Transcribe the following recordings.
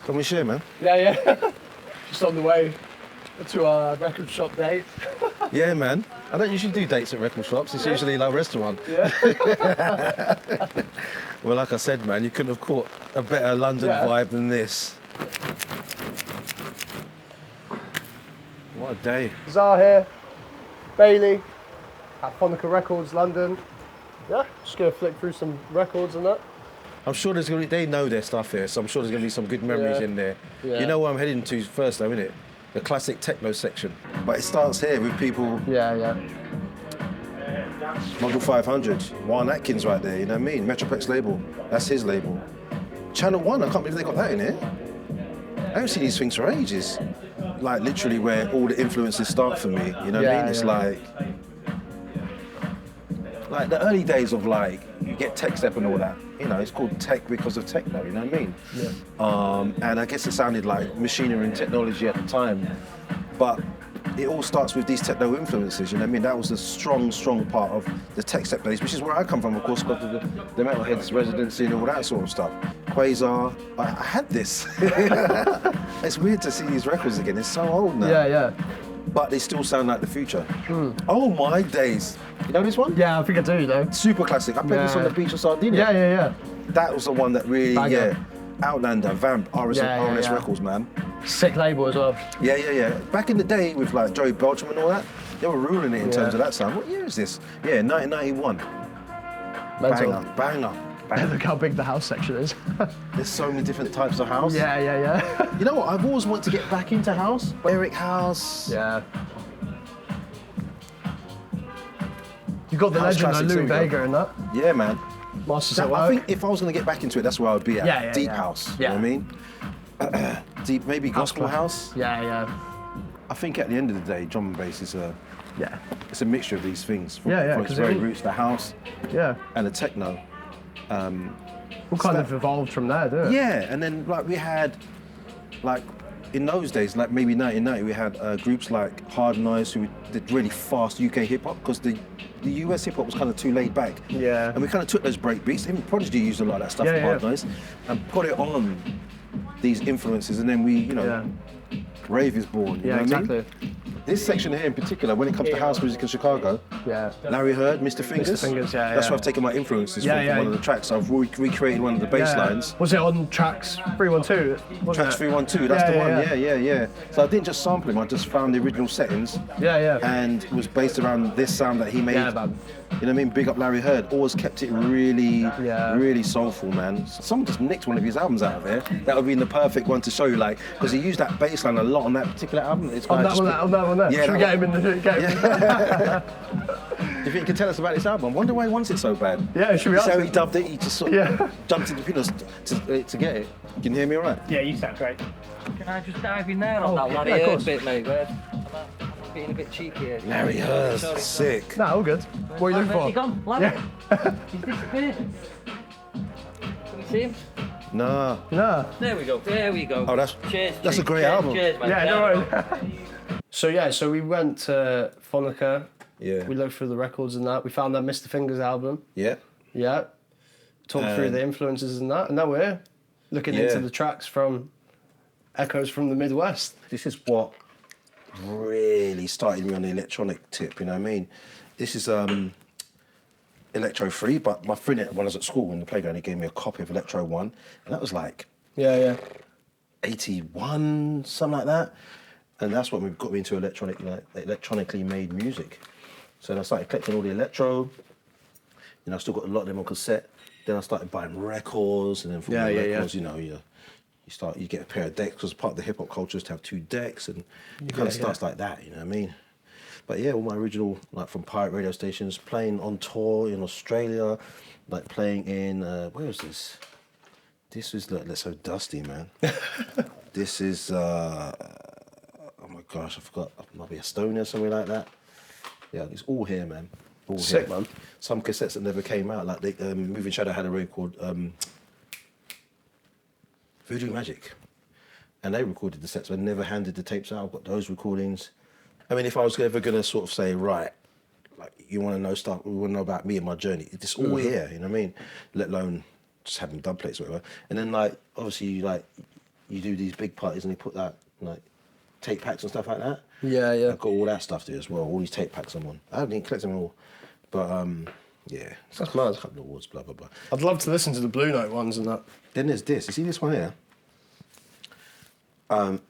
Can we share, man? Yeah. Just on the way to our record shop date. Yeah, man. I don't usually do dates at record shops. It's usually like a restaurant. Yeah. Well, like I said, man, you couldn't have caught a better London vibe than this. What a day. Zah here, Bailey, at Phonica Records, London. Yeah, just gonna flick through some records and that. I'm sure there's gonna be, they know their stuff here, so I'm sure there's gonna be some good memories in there. Yeah. You know where I'm heading to first, though, innit? The classic techno section. But it starts here with people. Yeah. Model 500, Juan Atkins right there, you know what I mean? Metroplex label, that's his label. Channel 1, I can't believe they got that in here. I haven't seen these things for ages. Like literally where all the influences start for me, you know what I mean? It's like the early days of like, you get tech step and all that. You know, it's called tech because of techno, you know what I mean? Yeah. And I guess it sounded like machinery and technology at the time, but it all starts with these techno influences, you know what I mean? That was a strong part of the tech step days, which is where I come from, of course, because of the Metalheads residency and all that sort of stuff. Quasar, I had this. It's weird to see these records again, it's so old now. Yeah. But they still sound like the future. Oh my days. You know this one? Yeah, I think I do, though. Super classic. I played this on the beach of Sardinia. Yeah. That was the one that really, Banger. Outlander, Vamp, RNS Records, man. Sick label as well. Yeah. Back in the day with like Joey Beltram and all that, they were ruling it in terms of that sound. What year is this? Yeah, 1991. Mental. Banger. Look how big the house section is. There's so many different types of house. Yeah. You know what? I've always wanted to get back into house. Eric House. Yeah. You got the House legend of classics, Lou here we Vega go. and that. Yeah, man. Masters at I Work. think if I was going to get back into it, that's where I would be at. Yeah, Deep house. Yeah. You know what I mean? Deep, maybe gospel house. Yeah. I think at the end of the day, drum and bass is it's a mixture of these things. From its very roots, the house, and the techno. All kind of evolved from there, didn't it? Yeah, and then like we had, like in those days, like maybe 1990, we had groups like Hard Noise who did really fast UK hip hop because the US hip hop was kind of too laid back. Yeah. And we kind of took those break beats. Even Prodigy used a lot of that stuff from Hard Noise, and put it on these influences, and then we, rave is born. You know what I mean? This section here in particular, when it comes to house music in Chicago, Larry Heard, Mr. Fingers. Mr. Fingers, That's where I've taken my influences from one of the tracks. I've recreated one of the bass lines. Was it on Trax 312? Trax 312, that's the one. Yeah. So I didn't just sample him, I just found the original settings. And it was based around this sound that he made. Yeah, man. You know what I mean? Big up Larry Heard. Always kept it really soulful, man. Someone just nicked one of his albums out of there. That would be the perfect one to show you, like, because he used that bass line a lot on that particular album. On that one there. Yeah, should we get him in the game? Do you think you can tell us about this album? I wonder why he wants it so bad. Yeah, should we ask how him? he dubbed it, he just sort of jumped into the pianos to get it. Can you hear me all right? Yeah, you sound great. Can I just dive in there on that Larry Heard bit, mate? I'm being a bit cheeky here. Larry Heard, sick. Nah, all good. What are you looking for? He gone, Larry? He's disappeared. Can we see him? Nah. There we go. Oh, that's Cheers, a great album. Cheers, mate. Yeah, no worries. So we went to Phonica. Yeah. We looked through the records and that. We found that Mr. Fingers album. Yeah. Yeah. Talked through the influences and that. And now we're here, looking into the tracks from Echoes from the Midwest. This is what really started me on the electronic tip, you know what I mean? This is Electro 3, but my friend, when I was at school in the playground, he gave me a copy of Electro 1, and that was like 81, something like that. And that's what got me into electronically made music. So then I started collecting all the electro, I still got a lot of them on cassette. Then I started buying records, and then from the records, you get a pair of decks, because part of the hip hop culture is to have 2 decks, and it kind of starts like that, you know what I mean? But yeah, all my original, like from pirate radio stations, playing on tour in Australia, like playing in, where was this? This was, look, that's so dusty, man. This is, oh my gosh, I forgot, it might be Estonia, something like that. Yeah, it's all here, man. All Sick, here. man. Some cassettes that never came out, like Moving Shadow had a record called Voodoo Magic. And they recorded the sets, but never handed the tapes out. I've got those recordings. I mean, if I was ever going to sort of say, right, like, you want to know stuff, we want to know about me and my journey, it's all here, you know what I mean? Let alone just having dub plates or whatever. And then, like, obviously, like, you do these big parties and they put that like tape packs and stuff like that. Yeah, yeah. I've got all that stuff there as well. All these tape packs I'm on. I haven't even collected them all, but yeah, That's mad. a couple of awards, blah blah blah. I'd love to listen to the Blue Note ones and that. Then there's this. You see this one here?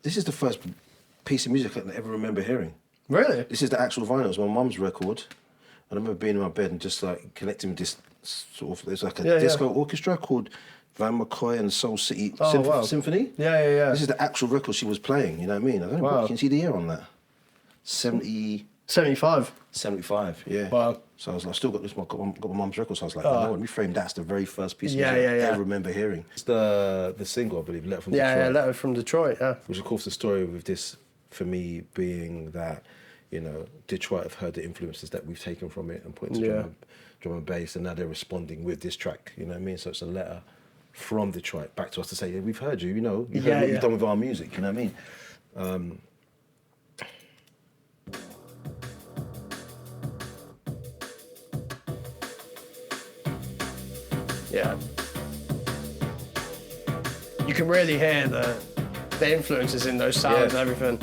This is the first piece of music I ever remember hearing. Really? This is the actual vinyl. It's my mum's record. I remember being in my bed and just like connecting with this sort of, there's like a disco orchestra called Van McCoy and Soul City Symphony. Yeah, yeah, yeah. This is the actual record she was playing, you know what I mean? I don't know, you can see the year on that. 75. 75, yeah. Wow. So I was like, I still got this, got my mum's record, so I was like, let me frame that's the very first piece of music I ever remember hearing. It's the single, I believe, Letter from Detroit. Yeah, Letter from Detroit, yeah. Which, of course, the story with this, for me, being that, you know, Detroit have heard the influences that we've taken from it and put into drum and bass, and now they're responding with this track, you know what I mean? So it's a letter from Detroit back to us to say, yeah, we've heard you, you know, you've heard what you've done with our music, you know what I mean? Yeah. You can really hear the influences in those sounds and everything.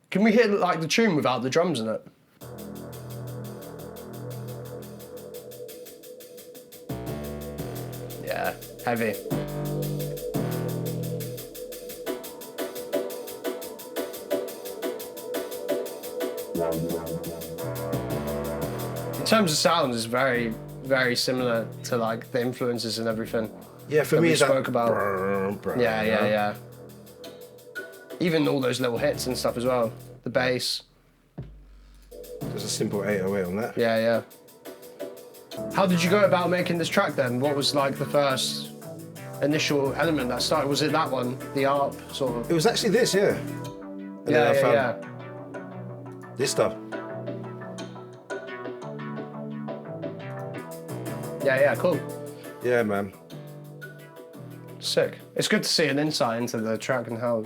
Can we hear like the tune without the drums in it? Yeah, heavy. In terms of sounds, it's very, very similar to like the influences and everything. Yeah, for me, we it's spoke about. Yeah. Even all those little hits and stuff as well. The bass. There's a simple 808 on that. Yeah, yeah. How did you go about making this track then? What was like the first initial element that started? Was it that one, the ARP sort of? It was actually this, yeah. And then I found this stuff. Yeah, cool. Yeah, man. Sick. It's good to see an insight into the track and how,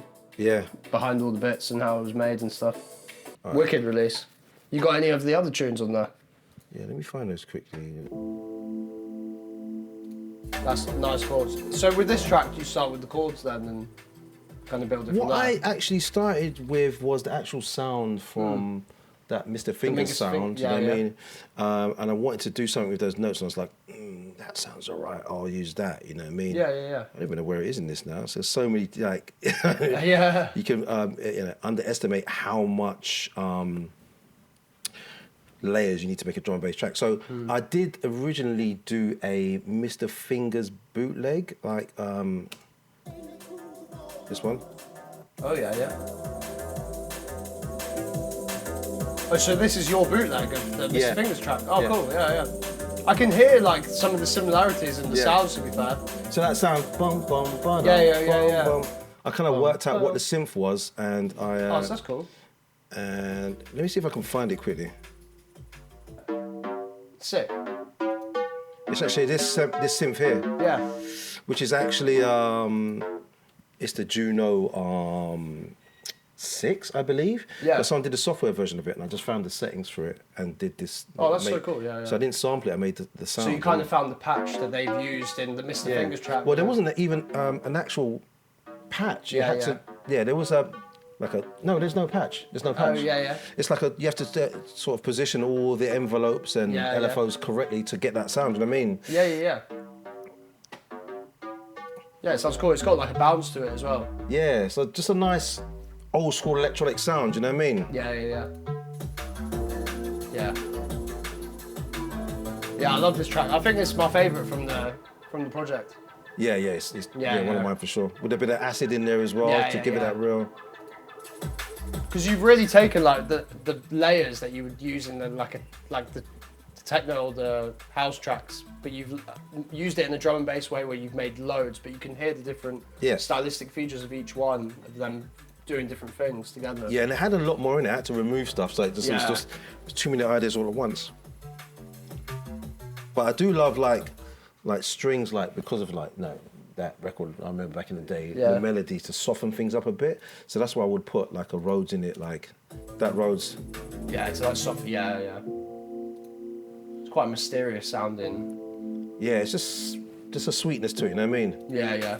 behind all the bits and how it was made and stuff. Right. Wicked release. You got any of the other tunes on there? Yeah, let me find those quickly. That's nice chords. So with this track, you start with the chords then and kind of build it from What that? I actually started with was the actual sound from that Mr. Fingers sound, you know what I mean? And I wanted to do something with those notes, and I was like, that sounds all right, I'll use that, you know what I mean? Yeah. I don't even know where it is in this now. So there's so many, like, you can underestimate how much layers you need to make a drum and bass track. So I did originally do a Mr. Fingers bootleg, like this one. Oh, yeah. Oh, so this is your bootleg of the Mr. Fingers track? Oh, cool, yeah. I can hear, like, some of the similarities in the sounds, to be fair. So that sound, bum, bum, bum, yeah. bum. I kind of worked out what the synth was, and I... so that's cool. And let me see if I can find it quickly. Sick. It's actually this synth here. Yeah. Which is actually, it's the Juno 6, I believe. Yeah. But someone did the software version of it, and I just found the settings for it and did this. Oh, that's so cool, yeah. So I didn't sample it, I made the sound. So you kind of found the patch that they've used in the Mr. Fingers track. Well, there wasn't even an actual patch. There was there's no patch. There's no patch. Oh, yeah. It's like you have to sort of position all the envelopes and LFOs correctly to get that sound, you know what I mean? Yeah. Yeah, it sounds cool. It's got like a bounce to it as well. Yeah, so just a nice old school electronic sound, you know what I mean? Yeah. Yeah, I love this track. I think it's my favourite from the project. Yeah, it's one of mine for sure. Would there be the acid in there as well to give it that real? Because you've really taken like the layers that you would use in the techno or the house tracks, but you've used it in a drum and bass way where you've made loads, but you can hear the different stylistic features of each one of them doing different things together. Yeah, and it had a lot more in it. I had to remove stuff, so it was just too many ideas all at once. But I do love like strings, because of that record. I remember back in the day, the melodies to soften things up a bit. So that's why I would put like a Rhodes in it, like that Rhodes. Yeah, it's like soft. Yeah. quite mysterious sounding. Yeah, it's just a sweetness to it, you know what I mean? Yeah, yeah.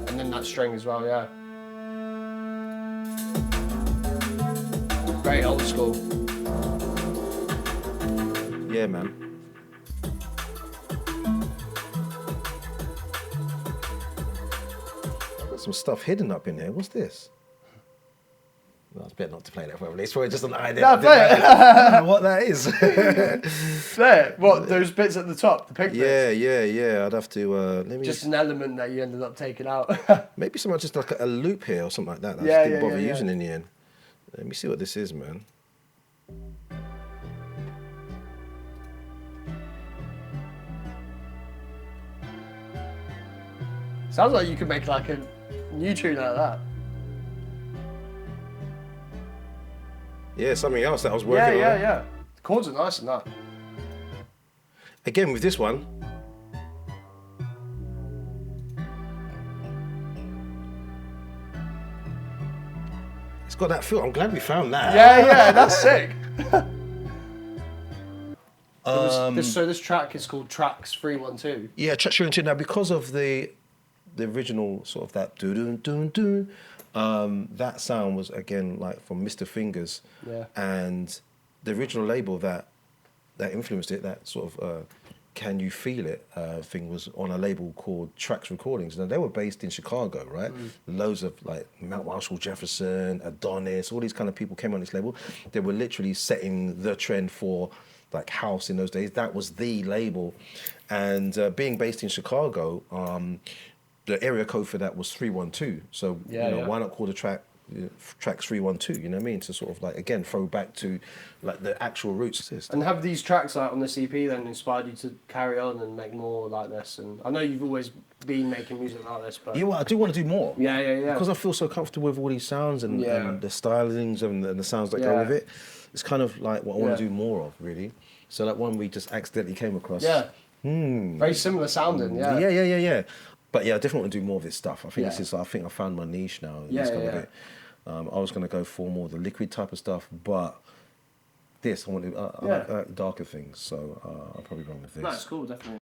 And then that string as well, yeah. Very old school. Yeah, man. Got some stuff hidden up in here. What's this? No, it's better not to play that for It's probably just an idea. No, play it. I don't know what that is. There, what, those bits at the top, the pig bits? Yeah. I'd have to let me Just an element that you ended up taking out. maybe someone just like a loop here or something like that. I Yeah, just didn't bother yeah. using in the end. Let me see what this is, man. Sounds like you could make like a new tune out of that. Yeah, something else that I was working on. Yeah. The chords are nice in that. Again with this one. It's got that feel. I'm glad we found that. Yeah, that's sick. So this track is called Trax 312. Yeah, Trax 312. Now, because of the original sort of that doo-doo-doo-doo, that sound was again like from Mr. Fingers. Yeah. And the original label that influenced it, that sort of Can You Feel It thing, was on a label called Trax Recordings. Now, they were based in Chicago, right? Loads of like Mount Marshall Jefferson, Adonis, all these kind of people came on this label. They were literally setting the trend for like house in those days. That was the label. And being based in Chicago, the area code for that was 312. So, why not call the track Trax 312, you know what I mean? To sort of like, again, throw back to like the actual roots. And have these tracks like on this EP then inspired you to carry on and make more like this? And I know you've always been making music like this, but... Yeah, well, I do want to do more. Yeah. Because I feel so comfortable with all these sounds and the stylings and the sounds that go with it. It's kind of like what I want to do more of, really. So that one we just accidentally came across. Yeah. Very similar sounding, Yeah. But yeah, I definitely want to do more of this stuff. I think I think I found my niche now. In this kind of bit. I was going to go for more of the liquid type of stuff, but this I want to I like darker things, so I'll probably go with this. That's cool, definitely.